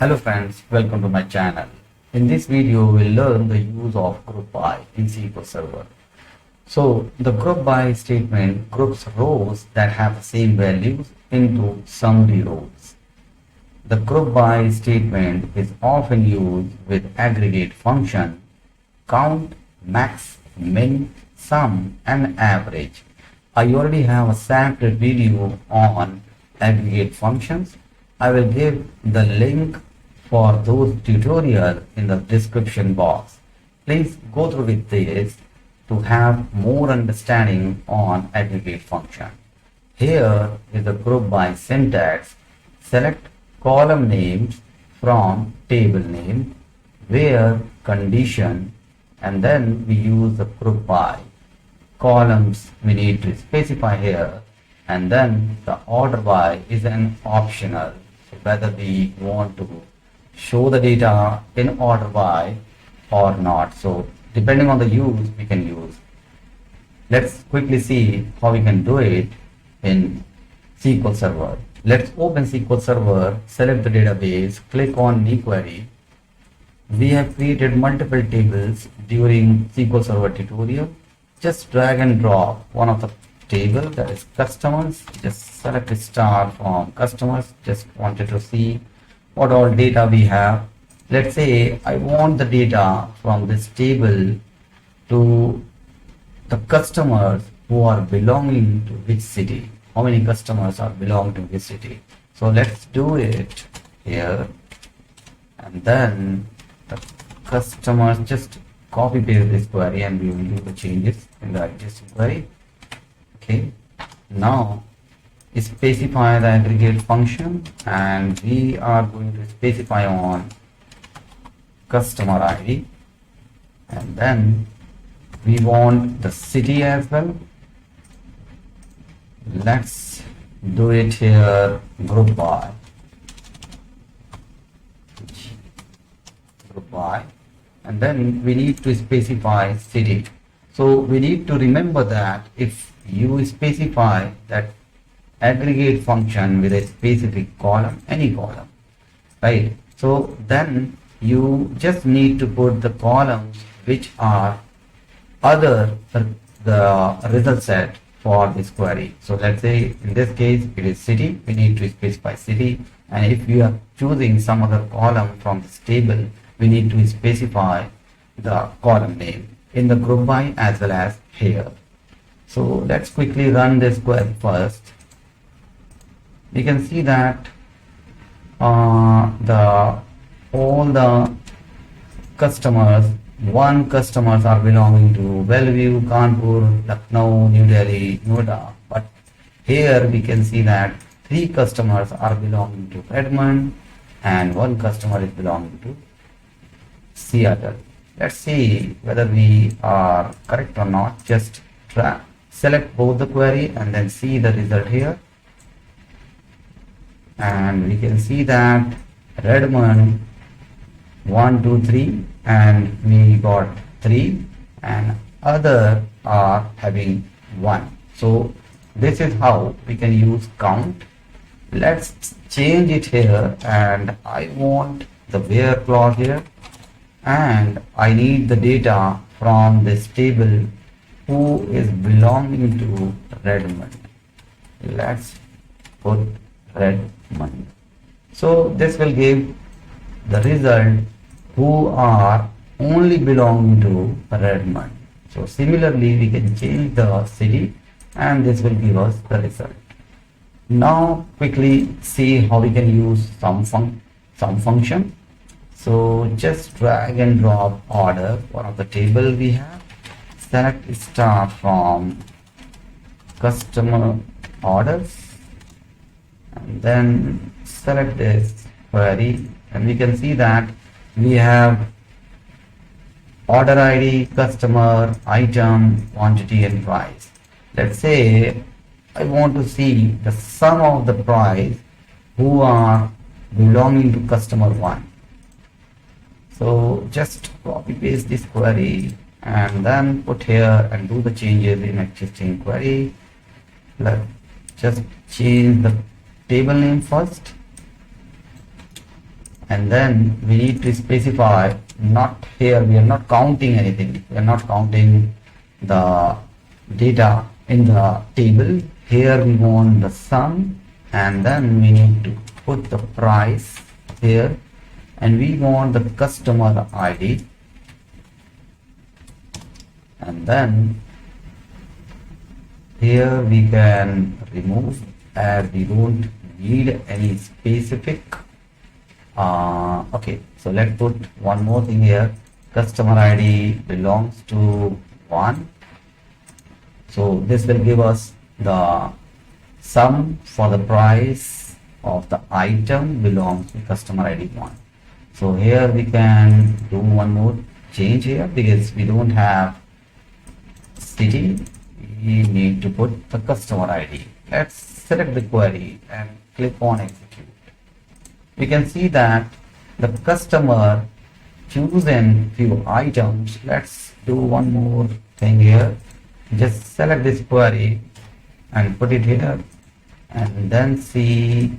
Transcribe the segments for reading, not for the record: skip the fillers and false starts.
Hello friends, welcome to my channel. In this video, we'll learn the use of group by in SQL Server. So the group by statement groups rows that have the same values into summary rows. The group by statement is often used with aggregate function, count, max, min, sum and average. I already have a separate video on aggregate functions. I will give the link for those tutorials in the description box. Please go through with this to have more understanding on aggregate function. Here is the group by syntax. Select column names from table name, where condition, and then we use the group by. Columns we need to specify here, and then the order by is an optional, so whether we want to show the data in order by or not. So depending on the use we can use. Let's quickly see how we can do it in SQL Server. Let's open SQL Server, select the database, click on new query. We have created multiple tables during SQL Server tutorial. Just drag and drop one of the table, that is customers. Just select a star from customers. Just wanted to see what all data we have. Let's say I want the data from this table to the customers who are belonging to which city. How many customers are belong to which city? So let's do it here, and then the customers, just copy paste this query and we will do the changes in the existing query. Okay, now specify the aggregate function, and we are going to specify on customer ID, and then we want the city as well. Let's do it here, group by, and then we need to specify city. So we need to remember that if you specify that aggregate function with a specific column, any column, right? So then you just need to put the columns which are other the result set for this query. So let's say in this case it is city, we need to specify city, and if we are choosing some other column from this table, we need to specify the column name in the group by as well as here. So let's quickly run this query first. We can see that all the customers, customers are belonging to Bellevue, Kanpur, Lucknow, New Delhi, Noida. But here we can see that 3 customers are belonging to Redmond and 1 customer is belonging to Seattle. Let's see whether we are correct or not. Just select both the query and then see the result here. And we can see that Redmond 1, 2, 3, and we got 3, and other are having 1. So this is how we can use count. Let's change it here, and I want the where clause here, and I need the data from this table who is belonging to Redmond. Let's put Redmond. So this will give the result who are only belonging to Redmond. So similarly we can change the city, and this will give us the result. Now quickly see how we can use sum function. So just drag and drop order, one of the table we have. Select star from customer orders, and then select this query, and we can see that we have order ID, customer, item, quantity and price. Let's say I want to see the sum of the price who are belonging to customer 1. So just copy paste this query and then put here and do the changes in existing query. Let's just change the table name first, and then we need to specify, not here, we are not counting anything, we are not counting the data in the table. Here we want the sum, and then we need to put the price here, and we want the customer ID, and then here we can remove as we don't need any specific. Okay, so let's put one more thing here. Customer ID belongs to 1. So this will give us the sum for the price of the item belongs to customer ID 1. So here we can do one more change here, because we don't have city, we need to put the customer ID. Let's select the query and click on execute. We can see that the customer chosen few items. Let's do one more thing here. Just select this query and put it here, and then see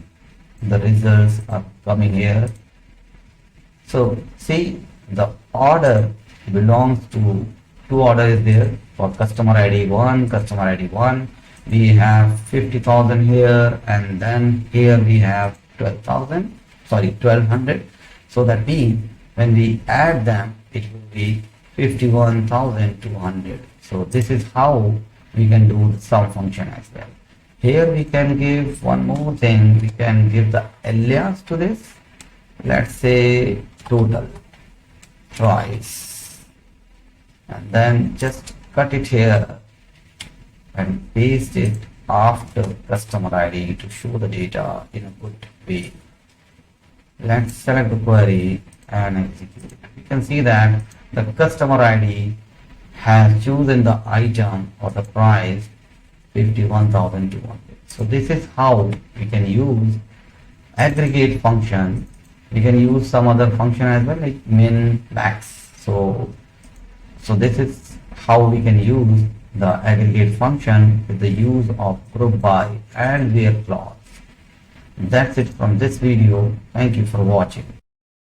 the results are coming here. So see, the order belongs to two orders is there for customer ID 1, customer ID 1. We have 50,000 here, and then here we have 12,000, sorry, 1200. So that means when we add them, it will be 51,200. So this is how we can do the sum function as well. Here we can give one more thing. We can give the alias to this. Let's say total price, and then just cut it here and paste it after customer ID to show the data in a good way. Let's select the query and execute it. You can see that the customer ID has chosen the item or the price 51,200. So this is how we can use aggregate function. We can use some other function as well, like min, max. So this is how we can use the aggregate function with the use of group by and where clause. That's it from this video. Thank you for watching.